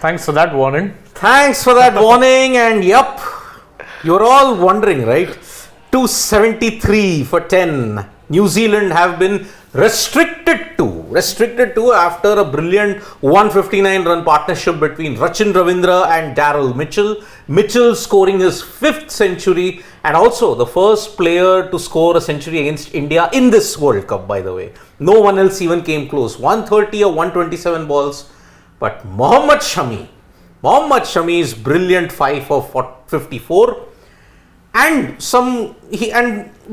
Thanks for that warning. Thanks for that warning. And yep, you're all wondering, right? 273 for 10. New Zealand have been restricted to after a brilliant 159 run partnership between Rachin Ravindra and Daryl Mitchell. Mitchell scoring his 5th century and also the first player to score a century against India in this World Cup, by the way. No one else even came close. 130 or 127 balls. But Mohammad Shami's brilliant 5 for 54 and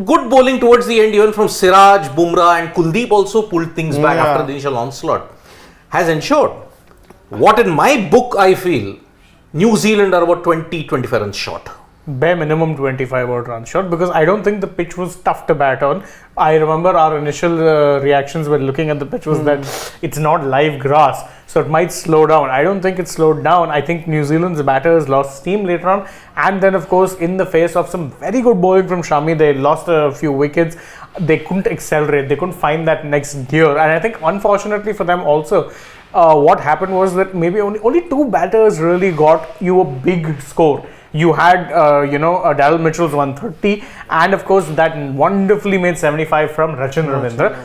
good bowling towards the end, even from Siraj, Bumrah and Kuldeep also pulled things back after the initial onslaught, has ensured what in my book I feel New Zealand are about 20-25 runs short. Bare minimum 25 odd runs short, because I don't think the pitch was tough to bat on. I remember our initial reactions when looking at the pitch was that it's not live grass, so it might slow down. I don't think it slowed down. I think New Zealand's batters lost steam later on, and then of course in the face of some very good bowling from Shami, they lost a few wickets. They couldn't accelerate, they couldn't find that next gear, and I think unfortunately for them also, what happened was that maybe only 2 batters really got you a big score. You had, Daryl Mitchell's 130 and of course that wonderfully made 75 from Rachin Ravindra.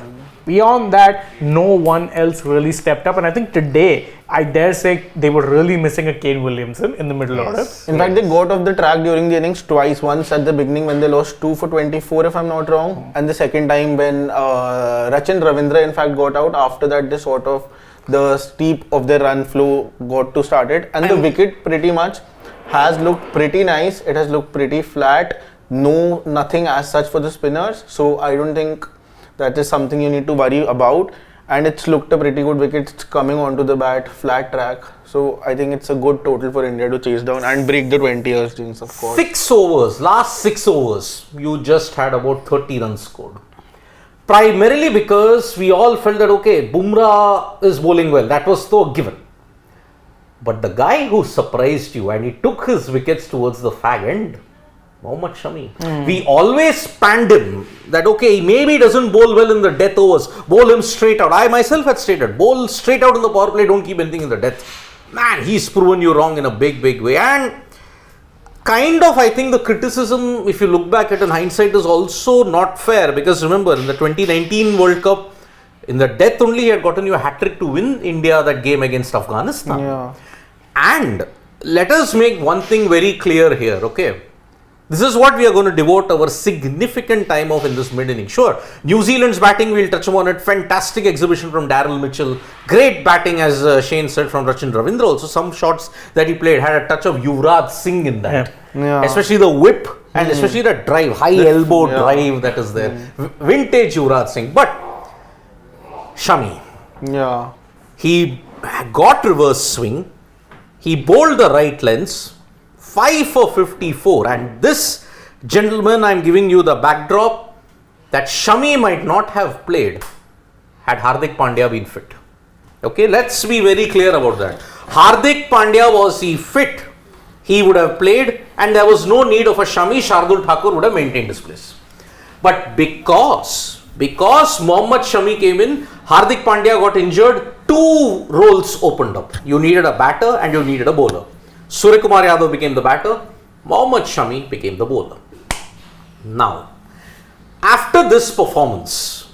Beyond that, no one else really stepped up, and I think today, I dare say, they were really missing a Kane Williamson in the middle order. In fact, they got off the track during the innings twice. Once at the beginning when they lost 2 for 24, if I'm not wrong, and the second time when Rachin Ravindra in fact got out. After that, they sort of, the steep of their run flow got to started, and the wicket pretty much has looked pretty nice. It has looked pretty flat. Nothing as such for the spinners. So I don't think that is something you need to worry about. And it's looked a pretty good wicket coming onto the bat, flat track. So I think it's a good total for India to chase down and break the 20 years jinx, of course. 6 overs, last 6 overs, you just had about 30 runs scored. Primarily because we all felt that okay, Bumrah is bowling well. That was so given. But the guy who surprised you and he took his wickets towards the fag end, Mohammad Shami. We always panned him that okay, maybe he doesn't bowl well in the death overs. Bowl him straight out. I myself had stated, bowl straight out in the power play, don't keep anything in the death. Man, he's proven you wrong in a big way. And kind of, I think the criticism, if you look back at in hindsight, is also not fair, because remember in the 2019 World Cup, in the death only he had gotten you a hat-trick to win India that game against Afghanistan. Yeah. And let us make one thing very clear here, okay? This is what we are going to devote our significant time of in this mid-inning. Sure, New Zealand's batting, we'll touch upon it. Fantastic exhibition from Daryl Mitchell. Great batting, as Shane said, from Rachin Ravindra. Also, some shots that he played had a touch of Yuvraj Singh in that. Yeah. Especially the whip and especially the drive, high elbow drive that is there. Vintage Yuvraj Singh. But Shami. Yeah. He got reverse swing. He bowled the right lens, 5 for 54, and this gentleman, I'm giving you the backdrop that Shami might not have played had Hardik Pandya been fit. Okay, let's be very clear about that. Hardik Pandya, was he fit, he would have played and there was no need of a Shami. Shardul Thakur would have maintained his place. But because Mohammad Shami came in, Hardik Pandya got injured, 2 roles opened up. You needed a batter and you needed a bowler. Suryakumar Yadav became the batter, Mohammad Shami became the bowler. Now, after this performance,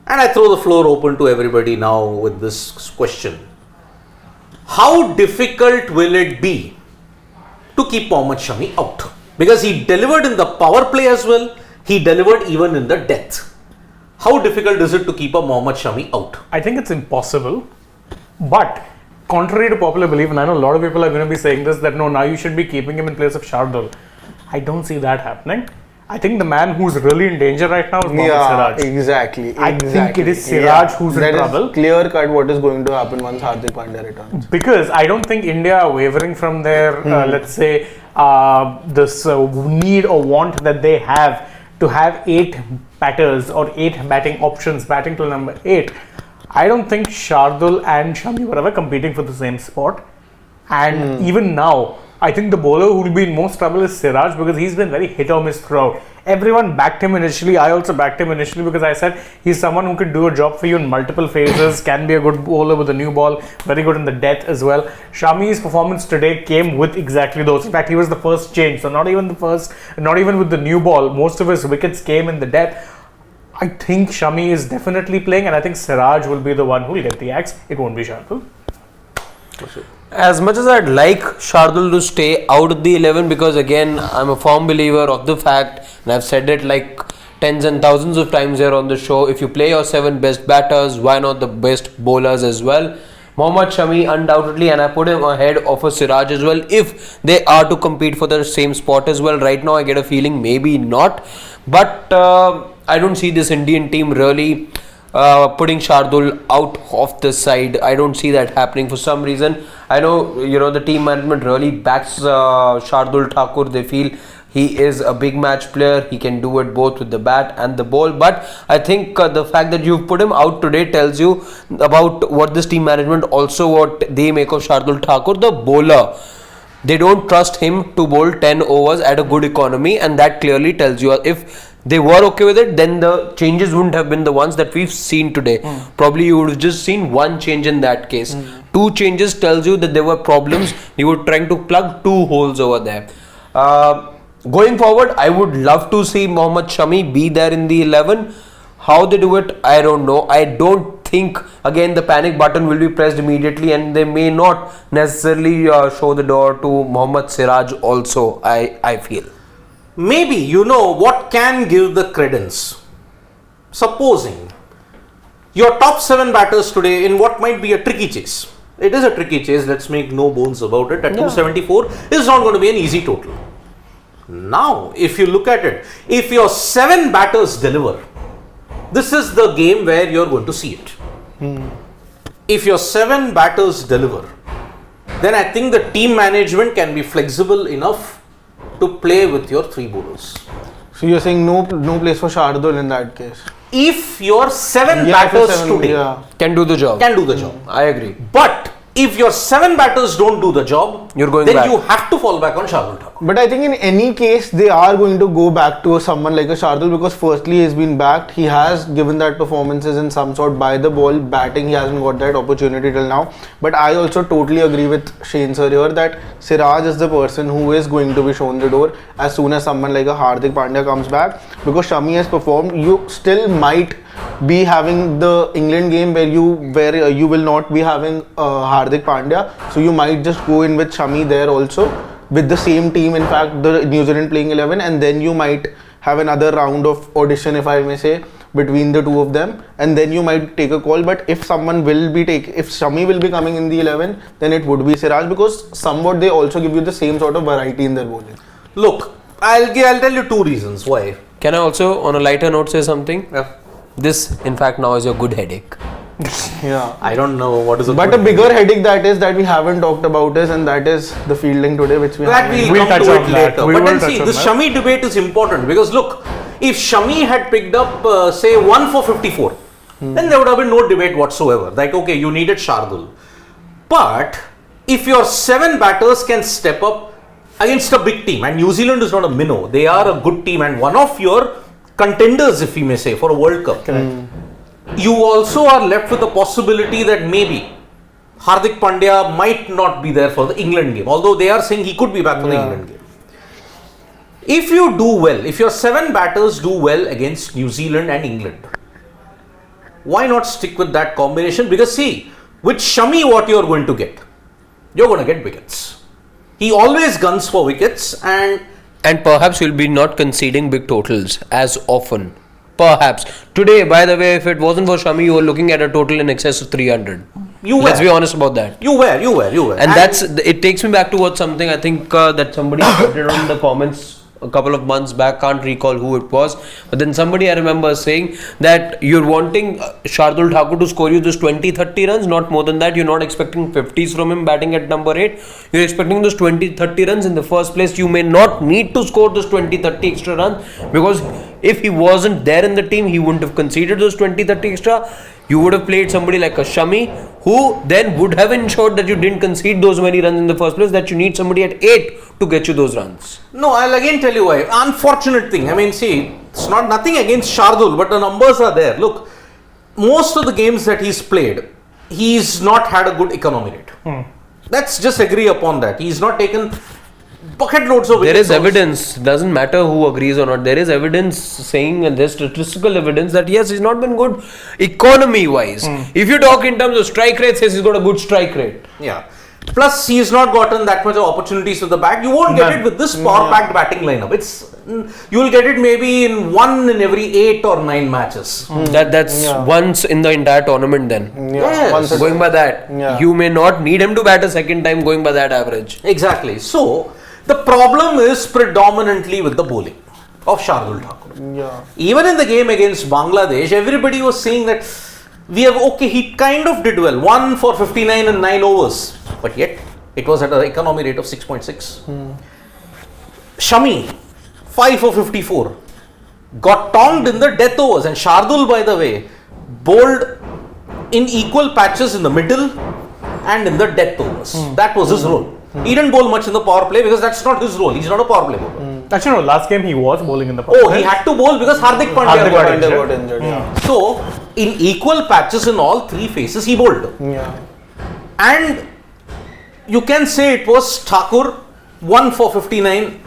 and I throw the floor open to everybody now with this question, how difficult will it be to keep Mohammad Shami out? Because he delivered in the power play as well, he delivered even in the death. How difficult is it to keep a Mohammad Shami out? I think it's impossible, but contrary to popular belief, and I know a lot of people are going to be saying this, that no, now you should be keeping him in place of Shardul. I don't see that happening. I think the man who's really in danger right now is Mohammad Siraj. Exactly. I think it is Siraj who's in trouble. Clear cut what is going to happen once Hardik Pandya returns. Because I don't think India are wavering from their, let's say, this need or want that they have to have 8 batters or 8 batting options, batting till number 8. I don't think Shardul and Shami were ever competing for the same spot. And even now, I think the bowler who will be in most trouble is Siraj because he's been very hit or miss throughout. Everyone backed him initially. I also backed him initially because I said he's someone who can do a job for you in multiple phases, can be a good bowler with a new ball, very good in the death as well. Shami's performance today came with exactly those. In fact, he was the first change. So not even with the new ball. Most of his wickets came in the death. I think Shami is definitely playing, and I think Siraj will be the one who will get the axe. It won't be Shardul. As much as I'd like Shardul to stay out of the 11, because again, I'm a firm believer of the fact, and I've said it like tens and thousands of times here on the show, if you play your 7 best batters, why not the best bowlers as well? Mohammad Shami undoubtedly, and I put him ahead of a Siraj as well, if they are to compete for the same spot as well. Right now I get a feeling maybe not, but I don't see this Indian team really putting Shardul out of the side. I don't see that happening for some reason. I know, the team management really backs Shardul Thakur. They feel he is a big match player. He can do it both with the bat and the ball. But I think the fact that you've put him out today tells you about what this team management, also what they make of Shardul Thakur, the bowler. They don't trust him to bowl 10 overs at a good economy, and that clearly tells you, if they were okay with it, then the changes wouldn't have been the ones that we've seen today. Probably you would have just seen one change in that case. 2 changes tells you that there were problems. You were trying to plug 2 holes over there. Going forward, I would love to see Mohammad Shami be there in the 11. How they do it, I don't know. I don't think, again, the panic button will be pressed immediately, and they may not necessarily show the door to Mohammad Siraj also, I feel. Maybe, what can give the credence? Supposing your top 7 batters today in what might be a tricky chase. It is a tricky chase, let's make no bones about it. At 274 is not going to be an easy total. Now, if you look at it, if your 7 batters deliver, this is the game where you're going to see it. If your 7 batters deliver, then I think the team management can be flexible enough to play with your 3 bowlers. So you're saying no place for Shardul in that case? If your 7 batters today can do the job. I agree. But if your 7 batters don't do the job, you're going then back. You have to fall back on Shardul Thakur. But I think in any case, they are going to go back to someone like a Shardul, because firstly, he's been backed. He has given that performances in some sort by the ball. Batting, he hasn't got that opportunity till now. But I also totally agree with Shane sir here that Siraj is the person who is going to be shown the door as soon as someone like a Hardik Pandya comes back. Because Shami has performed, you still might be having the England game where you will not be having Hardik Pandya, so you might just go in with Shami there also with the same team, in fact the New Zealand playing 11, and then you might have another round of audition, if I may say, between the 2 of them, and then you might take a call. But if Shami will be coming in the 11, then it would be Siraj, because somewhat they also give you the same sort of variety in their bowling. Look, I'll tell you 2 reasons why. Can I also, on a lighter note, say something? Yeah. This, in fact, now is your good headache. Yeah. I don't know what is But a bigger headache that we haven't talked about is, and that is the fielding today, which we we'll haven't. come to it later. But then see, the Shami debate is important, because look, if Shami had picked up, say, 1 for 54, then there would have been no debate whatsoever. Like, okay, you needed Shardul. But if your 7 batters can step up against a big team, and New Zealand is not a minnow, they are a good team and one of your contenders, if we may say, for a World Cup. You also are left with the possibility that maybe Hardik Pandya might not be there for the England game, although they are saying he could be back for the England game. If you do well, if your 7 batters do well against New Zealand and England, why not stick with that combination? Because see, with Shami, what you're going to get? You're going to get wickets. He always guns for wickets, and perhaps you'll be not conceding big totals as often. Perhaps. Today, by the way, if it wasn't for Shami, you were looking at a total in excess of 300. Let's be honest about that. You were. And it takes me back to what something I think that somebody put on the comments a couple of months back, can't recall who it was, but then somebody I remember saying that you're wanting Shardul Thakur to score you this 20-30 runs, not more than that. You're not expecting 50s from him batting at number 8. You're expecting those 20-30 runs in the first place. You may not need to score those 20-30 extra runs, because If he wasn't there in the team, he wouldn't have conceded those 20-30 extra. You would have played somebody like a Shami, who then would have ensured that you didn't concede those many runs in the first place, that you need somebody at 8 to get you those runs. No, I'll again tell you why. Unfortunate thing. I mean, see, it's not nothing against Shardul, but the numbers are there. Look, most of the games that he's played, he's not had a good economy rate. Let's just agree upon that. He's not taken bucket loads of wickets. There is evidence, doesn't matter who agrees or not, there is evidence saying, and there's statistical evidence that yes, he's not been good economy wise. If you talk in terms of strike rate, says he's got a good strike rate. Yeah. Plus, he's not gotten that much of opportunities with the bat. You won't get it with this power-packed batting lineup. You will get it maybe in 1 in every 8 or 9 matches. That's once in the entire tournament then. Yes. Going by that, you may not need him to bat a second time going by that average. Exactly. So, the problem is predominantly with the bowling of Shardul Thakur. Even in the game against Bangladesh, everybody was saying that he kind of did well. 1 for 59 and 9 overs. But yet, it was at an economy rate of 6.6. Shami, 5 for 54. Got tonged in the death overs. And Shardul, by the way, bowled in equal patches in the middle and in the death overs. That was his role. He didn't bowl much in the power play because that's not his role. He's not a power play bowler. Actually, no, last game he was bowling in the power play. He had to bowl because Hardik Pandya got injured. So, in equal patches in all 3 phases, he bowled. And you can say it was Thakur, 1 for 59.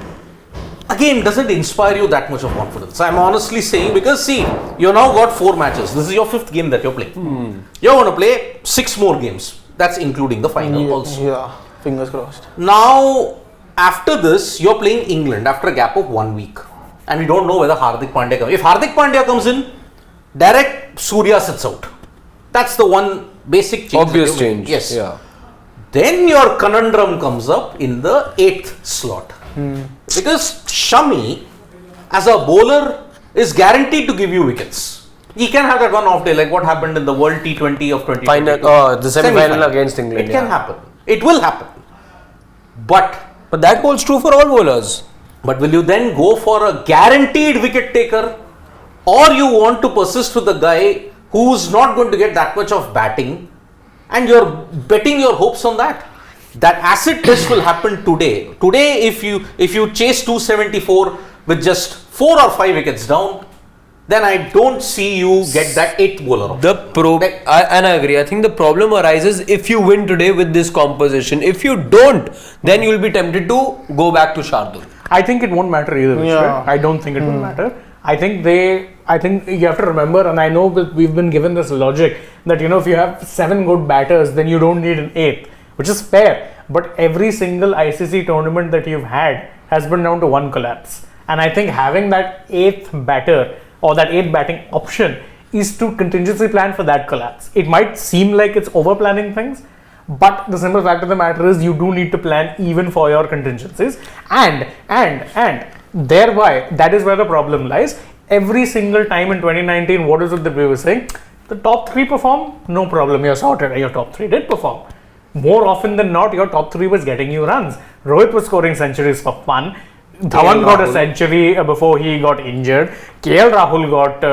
Again, doesn't inspire you that much of confidence. I'm honestly saying, because see, you now got 4 matches. This is your 5th game that you're playing. You're going to play 6 more games. That's including the final also. Fingers crossed. Now, after this, you're playing England after a gap of 1 week. And we don't know whether Hardik Pandya comes. If Hardik Pandya comes in, direct Surya sits out. That's the one basic change. Obvious change. Yes. Then your conundrum comes up in the 8th slot. Because Shami, as a bowler, is guaranteed to give you wickets. He can have that one off day, like what happened in the World T20 of 2020. The semi-final against England. It can happen. It will happen. But that holds true for all bowlers. But will you then go for a guaranteed wicket taker, or you want to persist with the guy who's not going to get that much of batting, and you're betting your hopes on that? That acid test will happen today. Today, if you chase 274 with just 4 or 5 wickets down, then I don't see you get that 8th bowler. And I agree. I think the problem arises if you win today with this composition. If you don't, then you will be tempted to go back to Shardul. I think it won't matter either. I don't think it will matter. I think you have to remember, and I know we've been given this logic that if you have 7 good batters, then you don't need an 8th, which is fair. But every single ICC tournament that you've had has been down to 1 collapse. And I think having that 8th batter or that 8th batting option is to contingency plan for that collapse. It might seem like it's over planning things, but the simple fact of the matter is you do need to plan even for your contingencies, and thereby that is where the problem lies. Every single time in 2019, what is it that we were saying? The top 3 perform, no problem, you're sorted, and your top 3 did perform. More often than not, your top 3 was getting you runs. Rohit was scoring centuries for fun. Dhawan got a century before he got injured. KL Rahul got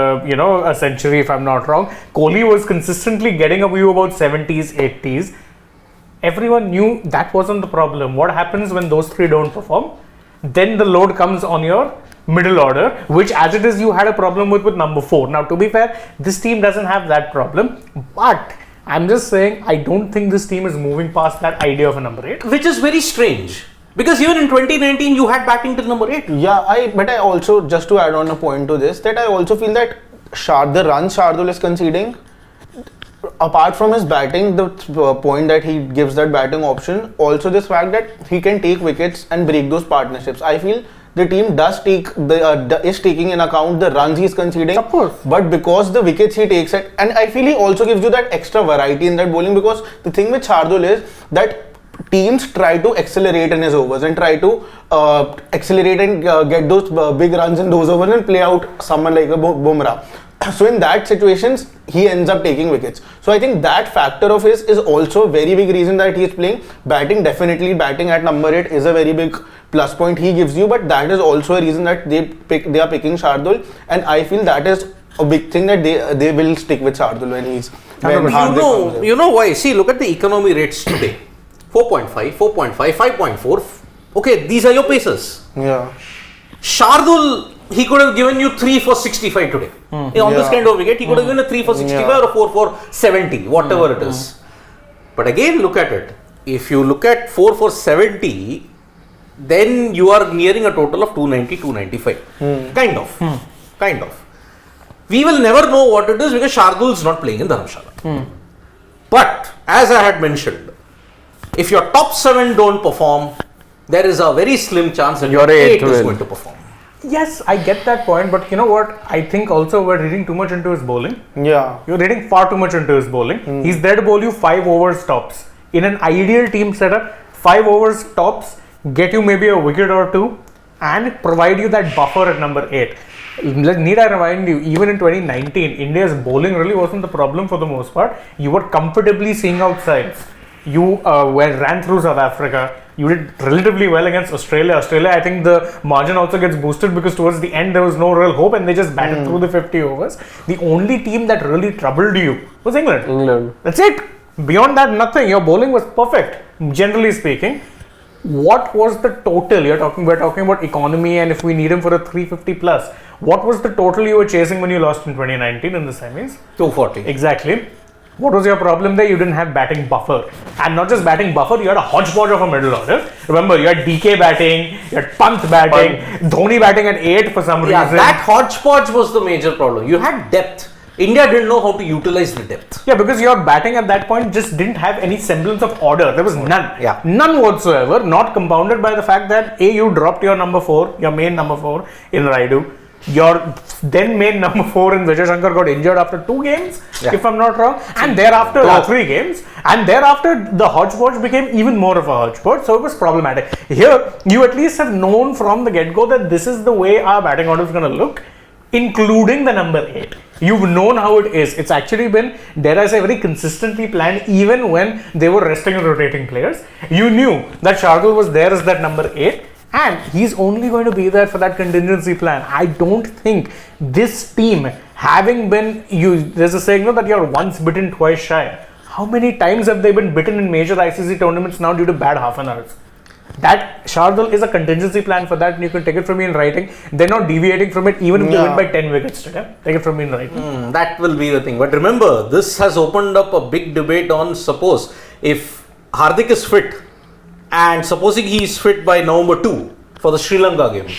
a century, if I'm not wrong. Kohli was consistently getting you about 70s, 80s. Everyone knew that wasn't the problem. What happens when those 3 don't perform? Then the load comes on your middle order, which as it is you had a problem with number 4. Now, to be fair, this team doesn't have that problem, but I'm just saying I don't think this team is moving past that idea of a number 8. Which is very strange. Because even in 2019, you had batting till number 8. But I also, just to add on a point to this, that I also feel that the runs Shardul is conceding, apart from his batting, the point that he gives that batting option, also this fact that he can take wickets and break those partnerships. I feel the team is taking in account the runs he's conceding. Of course. But because the wickets he takes it, and I feel he also gives you that extra variety in that bowling, because the thing with Shardul is that teams try to accelerate in his overs and try to accelerate and get those big runs in those overs and play out someone like a Bumrah. So in that situations, he ends up taking wickets. So I think that factor of his is also a very big reason that he is playing. Batting at number 8 is a very big plus point he gives you, but that is also a reason that they are picking Shardul, and I feel that is a big thing that they will stick with Shardul when you know why? See, look at the economy rates today. 4.5, 4.5, 5.4. Okay, these are your paces. Yeah. Shardul, he could have given you 3 for 65 today. On this kind of wicket, he could have given a 3 for 65 or 4 for 70, whatever it is. But again, look at it. If you look at 4 for 70, then you are nearing a total of 290, 295. Kind of. We will never know what it is because Shardul is not playing in Dharamshala. But, as I had mentioned, if your top 7 don't perform, there is a very slim chance that your 8 is going to perform. Yes, I get that point, but you know what? I think also we're reading too much into his bowling. Yeah. You're reading far too much into his bowling. He's there to bowl you 5 overs tops. In an ideal team setup, 5 overs tops get you maybe a wicket or 2 and provide you that buffer at number 8. Need I remind you, even in 2019, India's bowling really wasn't the problem for the most part. You were comfortably seeing out sides. You ran through South Africa. You did relatively well against Australia. I think the margin also gets boosted because towards the end there was no real hope and they just batted through the 50 overs. The only team that really troubled you was England. That's it. Beyond that, nothing. Your bowling was perfect, generally speaking. What was the total? We're talking about economy, and if we need him for a 350 plus, what was the total you were chasing when you lost in 2019 in the semis? 240. Exactly. What was your problem there? You didn't have batting buffer. And not just batting buffer, you had a hodgepodge of a middle order. Remember, you had DK batting, you had Pant batting, Dhoni batting at 8 for some reason. That hodgepodge was the major problem. You had depth. India didn't know how to utilize the depth. Yeah, because your batting at that point just didn't have any semblance of order. There was none. Yeah. None whatsoever. Not compounded by the fact that you dropped your number 4, your main number 4 in Raidu. Your then main number 4 in Vijay Shankar got injured after 2 games, if I'm not wrong, and thereafter 3 games, and thereafter the hodgepodge became even more of a hodgepodge, so it was problematic. Here, you at least have known from the get-go that this is the way our batting order is going to look, including the number 8. You've known how it is. It's actually been, dare I say, very consistently planned, even when they were resting and rotating players. You knew that Shardul was there as that number 8. And he's only going to be there for that contingency plan. I don't think this team, having been there's a saying that you're once bitten, twice shy. How many times have they been bitten in major ICC tournaments now due to bad half an hours? That Shardul is a contingency plan for that, and you can take it from me in writing. They're not deviating from it, even if they win by 10 wickets today. Take it from me in writing. That will be the thing. But remember, this has opened up a big debate on, suppose if Hardik is fit, and supposing he is fit by November 2 for the Sri Lanka game.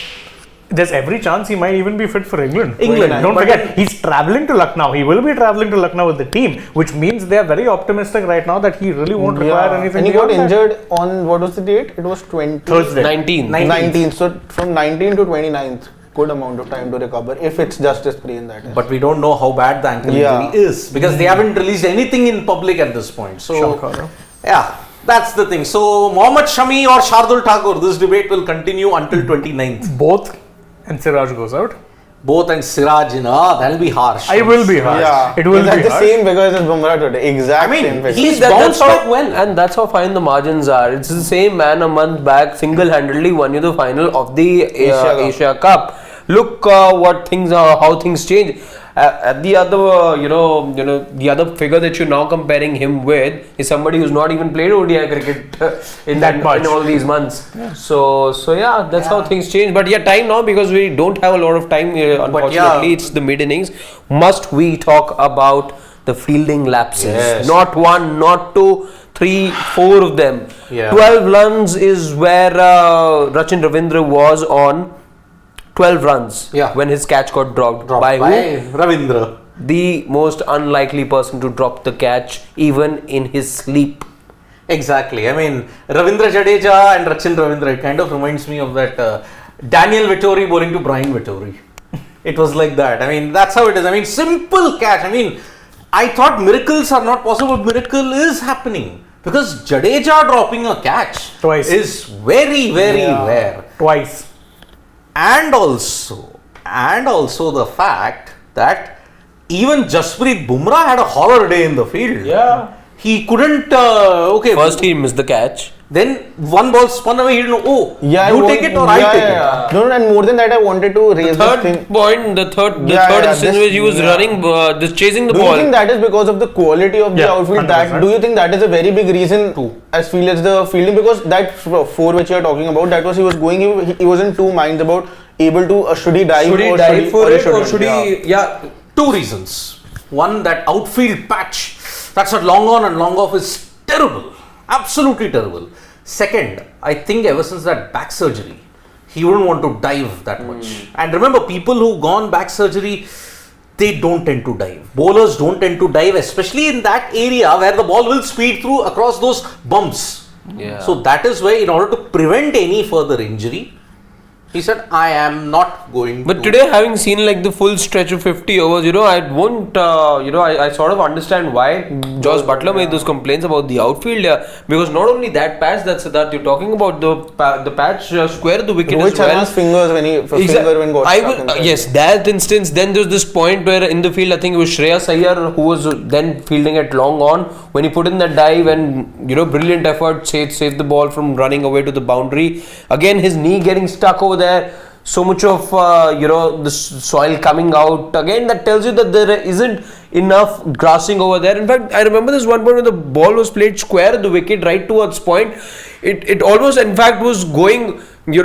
There's every chance he might even be fit for England. England. Don't forget, he's travelling to Lucknow. He will be travelling to Lucknow with the team, which means they are very optimistic right now that he really won't require anything. And he got injured on, what was the date? It was Thursday. 19. So from 19 to 29th. Good amount of time to recover if it's just a sprain, that is. But we don't know how bad the ankle injury is because they haven't released anything in public at this point. So, that's the thing. So, Mohammad Shami or Shardul Thakur, this debate will continue until 29th. Both, and Siraj goes out. Both and Siraj, that'll be harsh. It will be harsh. Yeah. It will be harsh. the same figures as Bumrah today. Same figures. He's That's bounced back how, and that's how fine the margins are. It's the same man a month back single-handedly won you the final of the Asia Cup. Look what things are, how things change. The other, the other figure that you're now comparing him with is somebody who's not even played ODI cricket in all these months. Yeah. So that's how things change. But time now, because we don't have a lot of time. Unfortunately, it's the mid innings. Must we talk about the fielding lapses? Yes. Not 1, not 2, 3, 4 of them. Yeah. 12 runs is where Rachin Ravindra was on. 12 runs when his catch got dropped. By who? Ravindra. The most unlikely person to drop the catch even in his sleep. Exactly. I mean, Ravindra Jadeja and Rachin Ravindra, it kind of reminds me of that Daniel Vettori bowling to Brian Vettori. It was like that. I mean, that's how it is. I mean, simple catch. I mean, I thought miracles are not possible. Miracle is happening. Because Jadeja dropping a catch twice is very, very rare. Twice. And also the fact that even Jasprit Bumrah had a horror day in the field. Yeah. He couldn't. First he missed the catch. Then one ball spun away. He didn't know. Oh, Yeah, you take it or I take it. No, and more than that, I wanted to raise this thing. The third instance where he was running, chasing the Do ball. you think that is because of the quality of the outfield? 100%. Do you think that is a very big reason as feel as the fielding? Because that 4 which you are talking about, that was he was going. He was in two minds about able to should he dive Should he or dive for it or should he? he? Yeah. Two reasons. One, that outfield patch, that's a long on and long off is terrible. Absolutely terrible. Second, I think ever since that back surgery, he wouldn't want to dive that much. And remember, people who gone back surgery, they don't tend to dive. Bowlers don't tend to dive, especially in that area where the ball will speed through across those bumps. Yeah. So that is why, in order to prevent any further injury, he said, I am not going But to. today, having seen like the full stretch of 50 overs, I won't, I sort of understand why Josh Butler made those complaints about the outfield. Because not only that patch, that you're talking about the patch square of the wicket Rohit as well. Sharma's fingers when got stuck inside. Yes, that instance. Then there's this point where in the field, I think it was Shreyas Iyer who was then fielding it long on when he put in that dive and brilliant effort, saved the ball from running away to the boundary. Again, his knee getting stuck over there. So much of the soil coming out. Again, that tells you that there isn't enough grassing over there. In fact, I remember this one point when the ball was played square at the wicket right towards point. It almost, in fact, was going. It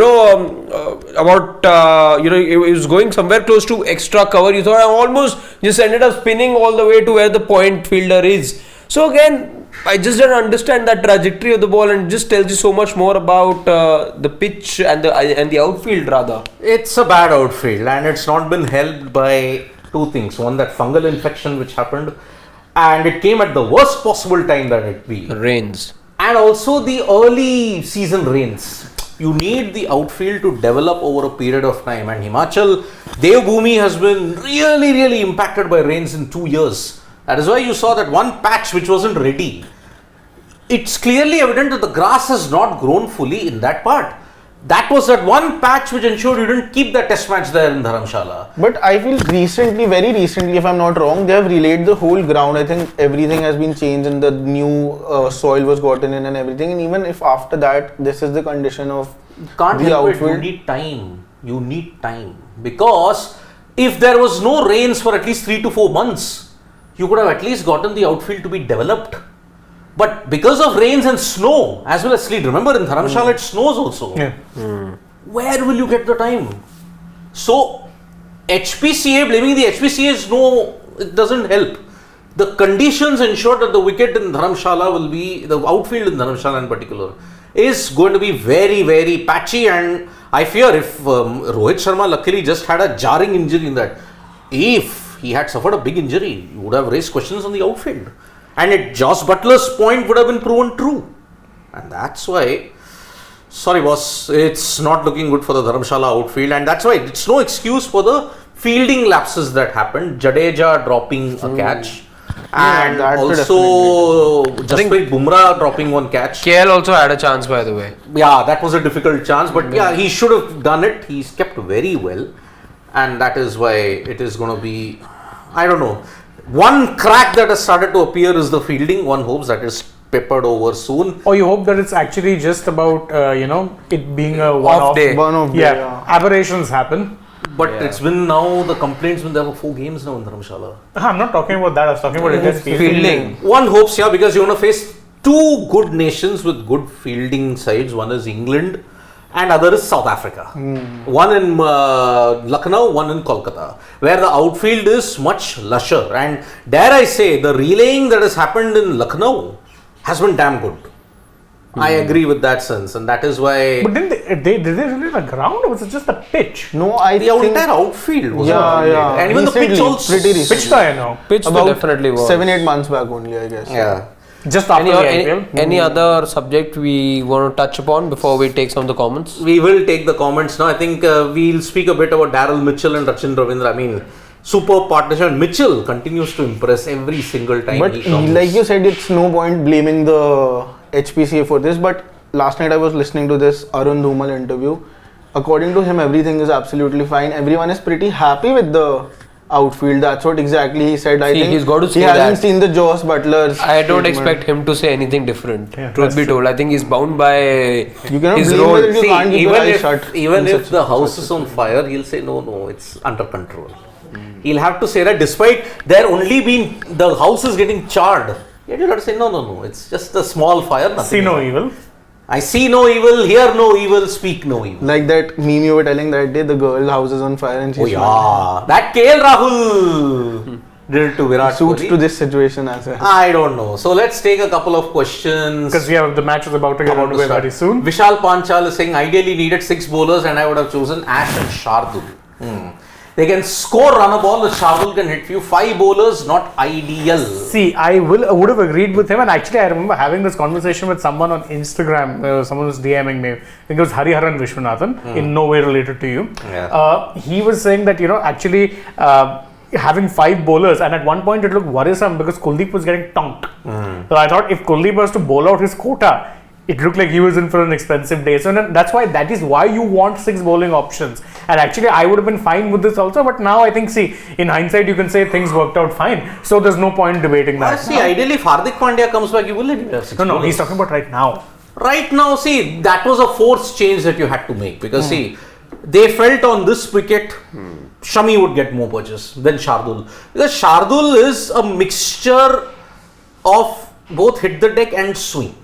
was going somewhere close to extra cover. You thought I almost just ended up spinning all the way to where the point fielder is. So again, I just don't understand that trajectory of the ball, and it just tells you so much more about the pitch and the outfield rather. It's a bad outfield, and it's not been helped by two things. One, that fungal infection which happened, and it came at the worst possible time that it be. Rains. And also the early season rains. You need the outfield to develop over a period of time, and Himachal, Devbhoomi has been really, really impacted by rains in 2 years. That is why you saw that one patch which wasn't ready. It's clearly evident that the grass has not grown fully in that part. That was that one patch which ensured you didn't keep the test match there in Dharamshala. But I feel very recently, if I'm not wrong, they have relayed the whole ground. I think everything has been changed and the new soil was gotten in and everything. And even if after that, this is the condition of Can't the help it. outfield. You need time. Because if there was no rains for at least 3 to 4 months, you could have at least gotten the outfield to be developed. But because of rains and snow, as well as sleet, remember in Dharamshala it snows also. Yeah. Where will you get the time? So, HPCA, blaming the HPCA is no, it doesn't help. The conditions ensure that the wicket in Dharamshala will be, the outfield in Dharamshala in particular, is going to be very, very patchy, and I fear if Rohit Sharma luckily just had a jarring injury in that, if he had suffered a big injury, you would have raised questions on the outfield. And at Josh Butler's point would have been proven true. And that's why, sorry boss, it's not looking good for the Dharamshala outfield, and that's why it's no excuse for the fielding lapses that happened. Jadeja dropping a catch. And that could also Jasprit Bumrah dropping one catch. KL also had a chance, by the way. Yeah, that was a difficult chance, but yeah, he should have done it. He's kept very well, and that is why it is going to be, I don't know. One crack that has started to appear is the fielding. One hopes that is peppered over soon. Or you hope that it's actually just about it being a one-off day. One-off day, yeah. Aberrations happen. But it's been now, the complaints been there for 4 games now in Dharamshala. I'm not talking about that. I was talking about it as Fielding. One hopes, yeah, because you're going to face 2 good nations with good fielding sides. One is England and other is South Africa. One in Lucknow, one in Kolkata, where the outfield is much lusher. And dare I say, the relaying that has happened in Lucknow has been damn good. I agree with that sense, and that is why But did they relay the ground, or was it just the pitch? No, I the think entire outfield was Yeah, relayed. yeah. And even the pitch Recently, also. pretty recently. Pitch I know. Pitch about definitely was. 7-8 months back only, I guess. Yeah. Just after the IPL. Any other subject we want to touch upon before we take some of the comments? We will take the comments now. I think we'll speak a bit about Daryl Mitchell and Rachin Ravindra. I mean, superb partnership. Mitchell continues to impress every single time But he comes. like you said, it's no point blaming the HPCA for this. But last night I was listening to this Arun Dhumal interview. According to him, everything is absolutely fine. Everyone is pretty happy with the outfield. That's what exactly he said. I See, think he's got to he say hasn't that. seen the Joss Butlers. I don't statement. expect him to say anything different. Yeah, Truth be that's told, I think he's bound by You cannot his blame role. him if you can't keep your even eyes if, shut. even in if such- the house is on fire, he'll say, no, it's under control. He'll have to say that despite there only being, the house is getting charred. Yet you'll have to say, no, it's just a small fire. Nothing See is no happening. evil. I see no evil, hear no evil, speak no evil. Like that meme you were telling that day, the girl's house is on fire and she's Oh yeah, that KL Rahul did it to Virat suits Kohli. to this situation as well. I don't know. So let's take a couple of questions. Because the match is about to get About to underway start. very soon. Vishal Panchal is saying ideally needed 6 bowlers and I would have chosen Ash and Shardul. They can score run a ball, the Shardul can hit few. 5 bowlers, not ideal. See, I would have agreed with him, and actually, I remember having this conversation with someone on Instagram. Someone was DMing me. I think it was Hariharan Vishwanathan, in no way related to you. Yeah. He was saying that actually. Having 5 bowlers, and at one point it looked worrisome because Kuldeep was getting tonked. So I thought if Kuldeep was to bowl out his quota, it looked like he was in for an expensive day. So that is why you want 6 bowling options. And actually, I would have been fine with this also. But now I think, in hindsight, you can say things worked out fine. So there's no point debating that. Ideally, if Hardik Pandya comes back, you will let him have 6 No, bowlers. he's talking about right now. Right now, that was a forced change that you had to make because they felt on this wicket Shami would get more purchase than Shardul because Shardul is a mixture of both hit the deck and swing,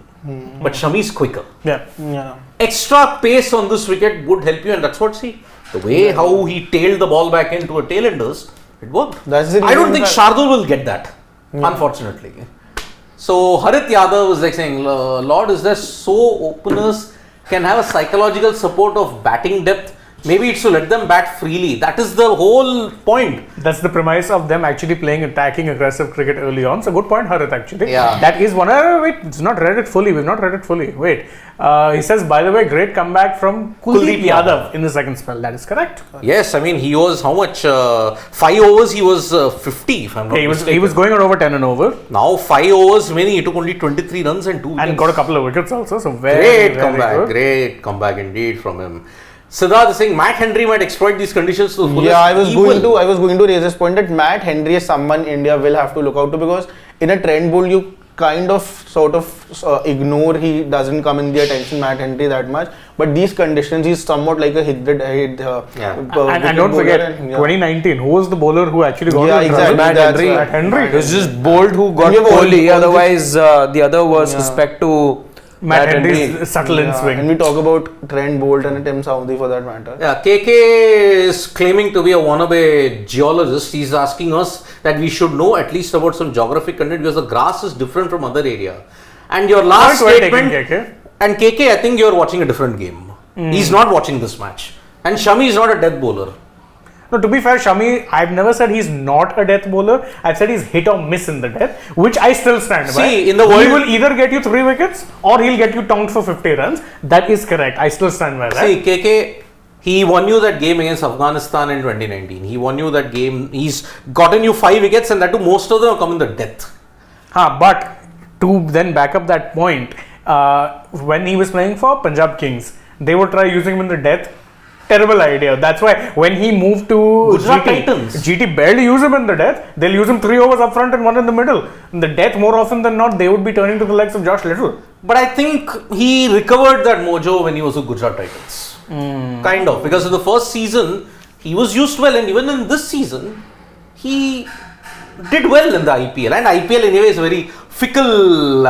but Shami is quicker. Yeah. Extra pace on this wicket would help you, and that's what the way how he tailed the ball back into a tailenders, it worked. That's the I don't reason think Shardul will get that, unfortunately. So Harit Yadav was like saying, Lord, is there so openers can have a psychological support of batting depth? Maybe it's to let them bat freely. That is the whole point. That's the premise of them actually playing attacking aggressive cricket early on. So good point, Harit, actually. Yeah. That is one. Wait, it's not read it fully. We've not read it fully. Wait. He says, by the way, great comeback from Kuldeep Yadav in the second spell. That is correct. Yes, I mean, he was how much? 5 overs, he was 50, if I'm not mistaken. He was going on over 10 and over. Now 5 overs remaining, he took only 23 runs and 2 wickets. And got a couple of wickets also. So very Great comeback indeed from him. Siddharth is saying Matt Henry might exploit these conditions to the fullest. Yeah, I was going to raise this point that Matt Henry is someone India will have to look out to because in a trend bowl you kind of sort of ignore, he doesn't come in the attention, Matt Henry, that much, but these conditions he's somewhat like a hit and don't forget 2019, who was the bowler who actually got exactly. Matt Henry. It was just Bolt who got And Kohli, all otherwise the other was suspect to Matt Henry's subtle in swing. And we talk about Trent Bolt and Tim Southee for that matter. Yeah, KK is claiming to be a wannabe geologist. He's asking us that we should know at least about some geographic content because the grass is different from other area. And your last statement, and KK, I think you're watching a different game. He's not watching this match. And Shami is not a death bowler. No, to be fair, Shami, I've never said he's not a death bowler. I've said he's hit or miss in the death, which I still stand by. In the world, he will either get you 3 wickets or he'll get you tonked for 50 runs. That is correct. I still stand by that. See, KK, he won you that game against Afghanistan in 2019. He won you that game. He's gotten you 5 wickets, and that too, most of them have come in the death. But to then back up that point, when he was playing for Punjab Kings, they would try using him in the death. Terrible idea. That's why when he moved to Gujarat Titans, GT barely use him in the death. They'll use him 3 overs up front and 1 in the middle. In the death, more often than not, they would be turning to the likes of Josh Little. But I think he recovered that mojo when he was with Gujarat Titans. Kind of. Because in the first season, he was used well, and even in this season, he did well in the IPL. And IPL anyway is a very fickle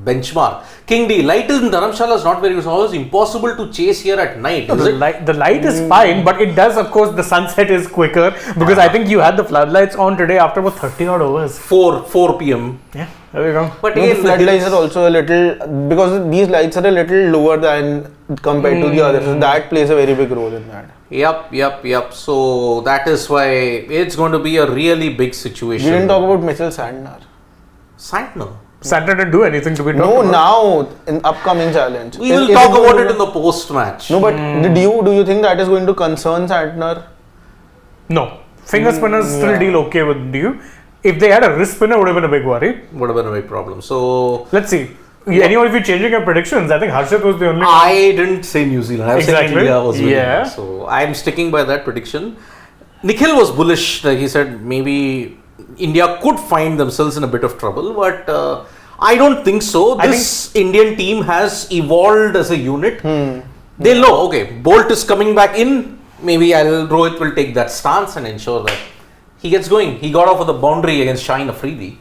benchmark. King D, light in Dharamshala is not very good. It's always impossible to chase here at night. No, the light is fine, but it does, of course, the sunset is quicker because I think you had the floodlights on today after about 30 odd hours. 4 p.m. Yeah, there you go. But the floodlights are also a little, because these lights are a little lower than compared to the others. So that plays a very big role in that. Yep. So that is why it's going to be a really big situation. We didn't talk about Mitchell Santner. Santner didn't do anything to be talked about. Now in upcoming challenge. We will talk about it in the post-match. No, but do you think that is going to concern Santner? No. Finger spinners still deal okay with you. If they had a wrist spinner, would have been a big worry. Would have been a big problem. So let's see. Anyone, if you're changing your predictions, I think Harshit was the only one. I didn't say New Zealand. I was saying India was winning. Yeah. So I'm sticking by that prediction. Nikhil was bullish. He said maybe India could find themselves in a bit of trouble, but I don't think so. This Indian team has evolved as a unit. They'll know, okay, Bolt is coming back in. Maybe Rohit will take that stance and ensure that he gets going. He got off with a boundary against Shine Afridi.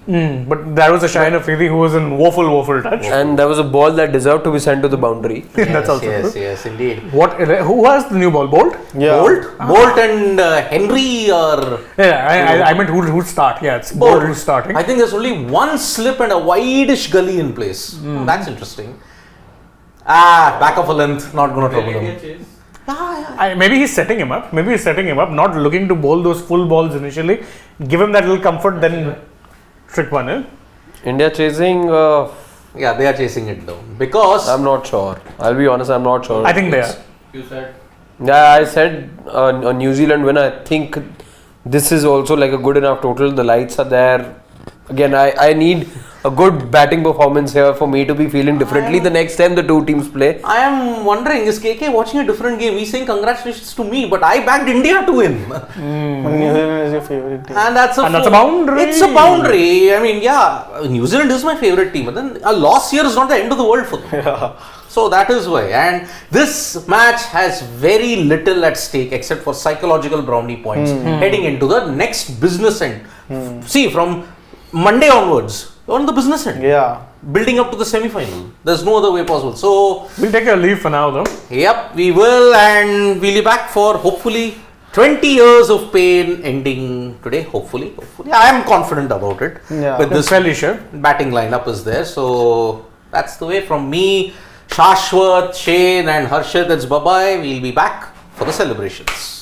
But there was a Shine Afridi who was in woeful touch. And there was a ball that deserved to be sent to the boundary. That's also true. Yes, indeed. Who has the new ball? Bolt? Yeah. Bolt and Henry are... Yeah, I meant who'd start. Yeah, it's Bolt who's starting. I think there's only one slip and a wide-ish gully in place. That's interesting. Back of a length, not going to trouble him. Maybe he's setting him up. Not looking to bowl those full balls initially. Give him that little comfort, then trick one. India chasing. Yeah, they are chasing it down because I'm not sure. I'll be honest, I'm not sure. I think they are. You said. Yeah, I said a New Zealand win. I think this is also like a good enough total. The lights are there. Again, I need a good batting performance here for me to be feeling differently the next time the two teams play. I am wondering, is KK watching a different game? He's saying congratulations to me, but I backed India to win. New Zealand is your favorite team. And that's a boundary. It's a boundary. I mean, yeah, New Zealand is my favorite team, but then a loss here is not the end of the world for them. Yeah. So that is why. And this match has very little at stake except for psychological brownie points heading into the next business end. See, from Monday onwards, you're on the business end. Yeah. Building up to the semi-final. There's no other way possible. So, We'll take a leave for now though. yep, we will, and we'll be back for hopefully 20 years of pain ending today. Hopefully. I am confident about it. Yeah. With this Fairly sure. batting lineup is there. So, that's the way from me, Shashwat, Shane and Harshit. It's bye-bye. We'll be back for the celebrations.